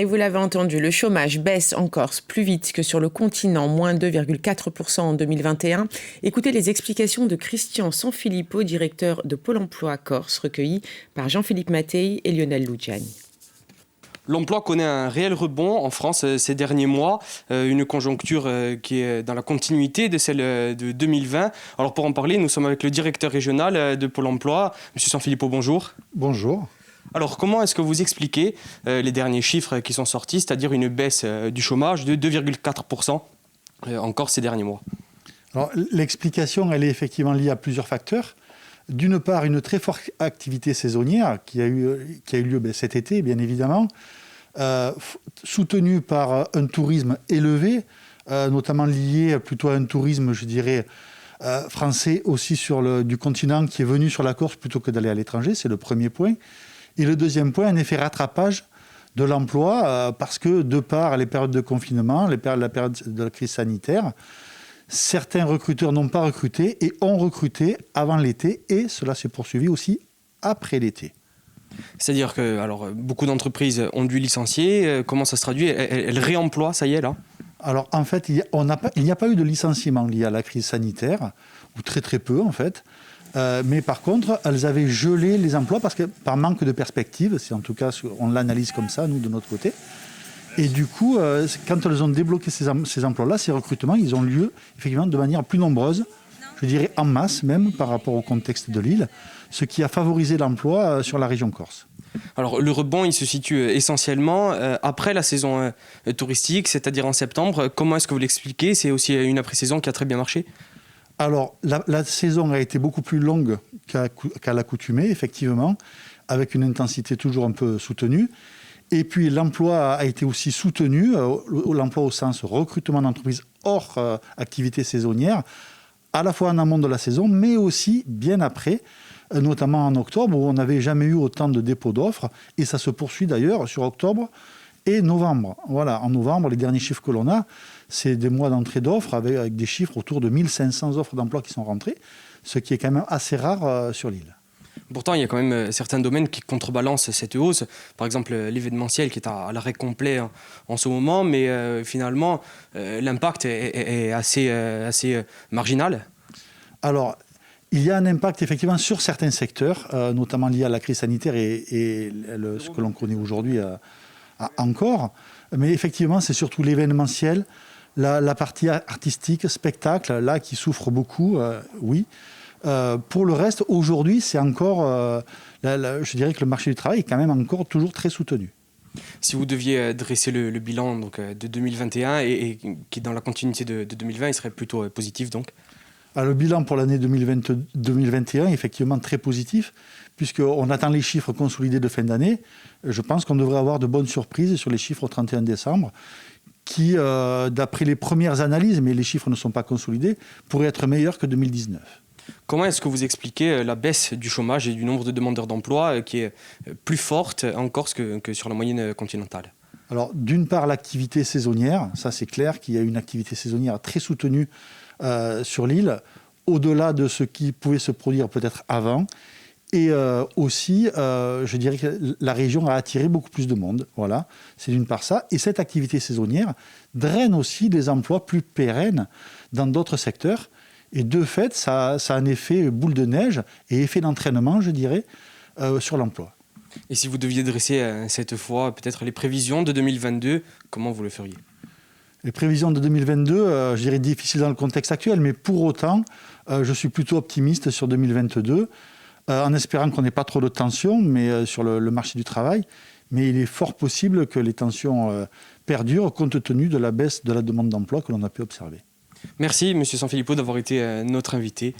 Et vous l'avez entendu, le chômage baisse en Corse plus vite que sur le continent, moins 2,4% en 2021. Écoutez les explications de Christian Sanfilippo, directeur de Pôle emploi Corse, recueillies par Jean-Philippe Mattei et Lionel Luciani. L'emploi connaît un réel rebond en France ces derniers mois, une conjoncture qui est dans la continuité de celle de 2020. Alors pour en parler, nous sommes avec le directeur régional de Pôle emploi, M. Sanfilippo, bonjour. Bonjour. Alors comment est-ce que vous expliquez les derniers chiffres qui sont sortis, c'est-à-dire une baisse du chômage de 2,4% encore ces derniers mois? Alors, l'explication, elle est effectivement liée à plusieurs facteurs. D'une part, une très forte activité saisonnière qui a eu lieu cet été, bien évidemment, soutenue par un tourisme élevé, notamment lié plutôt à un tourisme, je dirais, français aussi du continent qui est venu sur la Corse plutôt que d'aller à l'étranger. C'est le premier point. Et le deuxième point, un effet rattrapage de l'emploi, parce que de par les périodes de confinement, la période de la crise sanitaire, certains recruteurs n'ont pas recruté et ont recruté avant l'été, et cela s'est poursuivi aussi après l'été. C'est-à-dire que beaucoup d'entreprises ont dû licencier. Comment ça se traduit? Elles réemploient, ça y est, là? Alors, en fait, il n'y a pas eu de licenciement lié à la crise sanitaire, ou très très peu, en fait. Mais par contre, elles avaient gelé les emplois par manque de perspective. C'est en tout cas, on l'analyse comme ça, nous, de notre côté. Et du coup, quand elles ont débloqué ces emplois-là, ces recrutements, ils ont lieu effectivement de manière plus nombreuse, je dirais en masse même, par rapport au contexte de l'île, ce qui a favorisé l'emploi sur la région Corse. Alors le rebond, il se situe essentiellement après la saison touristique, c'est-à-dire en septembre. Comment est-ce que vous l'expliquez? C'est aussi une après-saison qui a très bien marché? Alors, la saison a été beaucoup plus longue qu'à l'accoutumée, effectivement, avec une intensité toujours un peu soutenue. Et puis, l'emploi a été aussi soutenu, l'emploi au sens recrutement d'entreprises hors activité saisonnière, à la fois en amont de la saison, mais aussi bien après, notamment en octobre, où on n'avait jamais eu autant de dépôts d'offres. Et ça se poursuit d'ailleurs sur octobre et novembre. Voilà, en novembre, les derniers chiffres que l'on a, c'est des mois d'entrée d'offres avec des chiffres autour de 1500 offres d'emploi qui sont rentrées, ce qui est quand même assez rare sur l'île. Pourtant, il y a quand même certains domaines qui contrebalancent cette hausse. Par exemple, l'événementiel qui est à l'arrêt complet en ce moment, mais finalement, l'impact est assez marginal. Alors, il y a un impact effectivement sur certains secteurs, notamment liés à la crise sanitaire et ce que l'on connaît aujourd'hui encore. Mais effectivement, c'est surtout l'événementiel, la partie artistique, spectacle, là, qui souffre beaucoup, oui. Pour le reste, aujourd'hui, c'est encore, je dirais que le marché du travail est quand même encore toujours très soutenu. Si vous deviez dresser le bilan donc, de 2021 et qui est dans la continuité de 2020, il serait plutôt positif donc? Le bilan pour l'année 2021 est effectivement très positif, puisqu'on attend les chiffres consolidés de fin d'année. Je pense qu'on devrait avoir de bonnes surprises sur les chiffres au 31 décembre, qui, d'après les premières analyses, mais les chiffres ne sont pas consolidés, pourraient être meilleurs que 2019. Comment est-ce que vous expliquez la baisse du chômage et du nombre de demandeurs d'emploi qui est plus forte en Corse que sur la moyenne continentale? Alors, d'une part, l'activité saisonnière, ça c'est clair qu'il y a une activité saisonnière très soutenue sur l'île, au-delà de ce qui pouvait se produire peut-être avant. Et aussi, je dirais que la région a attiré beaucoup plus de monde. Voilà, c'est d'une part ça. Et cette activité saisonnière draine aussi des emplois plus pérennes dans d'autres secteurs. Et de fait, ça a un effet boule de neige et effet d'entraînement, je dirais, sur l'emploi. Et si vous deviez dresser cette fois peut-être les prévisions de 2022, comment vous le feriez? Les prévisions de 2022, je dirais difficiles dans le contexte actuel, mais pour autant, je suis plutôt optimiste sur 2022, en espérant qu'on n'ait pas trop de tensions sur le marché du travail. Mais il est fort possible que les tensions perdurent compte tenu de la baisse de la demande d'emploi que l'on a pu observer. Merci, M. Sanfilippo, d'avoir été notre invité